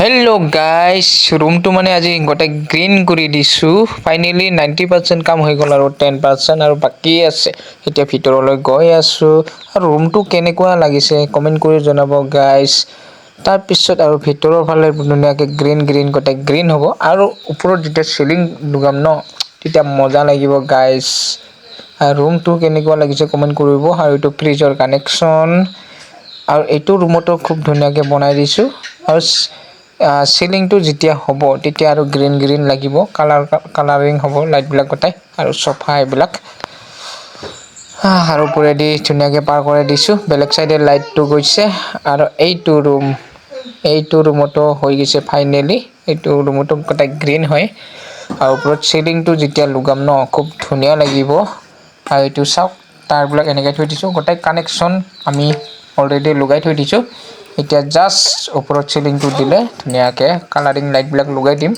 hello' guys ৰুমটো মানে আজি গোটেই গ্ৰীণ কৰি দিছোঁ ফাইনেলি 90% কাম হৈ গ'ল আৰু 10% আৰু বাকী আছে এতিয়া ভিতৰলৈ গৈ আছোঁ আৰু ৰুমটো কেনেকুৱা লাগিছে কমেণ্ট কৰি জনাব গাইজ তাৰপিছত আৰু ভিতৰৰ ফালে ধুনীয়াকৈ গ্ৰীণ গোটেই গ্ৰীণ হ'ব আৰু ওপৰত যেতিয়া চিলিং লগাম ন তেতিয়া মজা লাগিব গাইজ আৰু ৰুমটো কেনেকুৱা লাগিছে কমেণ্ট কৰিব আৰু এইটো ফ্ৰিজৰ কানেকশ্যন আৰু এইটো ৰুমতো খুব ধুনীয়াকৈ বনাই দিছোঁ আৰু চিলিংটো যেতিয়া হ'ব তেতিয়া আৰু গ্ৰীণ লাগিব কালাৰিং হ'ব লাইটবিলাক গোটাই আৰু চফা এইবিলাক আৰু ওপৰেদি ধুনীয়াকৈ পাৰ কৰাই দিছোঁ বেলেগ চাইডে লাইটটো গৈছে আৰু এইটো ৰুমতো হৈ গৈছে ফাইনেলি এইটো ৰুমতো গোটেই গ্ৰীণ হয় আৰু ওপৰত চিলিংটো যেতিয়া লগাম ন খুব ধুনীয়া লাগিব আৰু এইটো চাওক তাৰবিলাক এনেকৈ থৈ দিছোঁ গোটেই কানেকশ্যন আমি অলৰেডি লগাই থৈ দিছোঁ এতিয়া জাষ্ট ওপৰত চিলিংটো দিলে ধুনীয়াকৈ কালাৰিং লাইটবিলাক লগাই দিম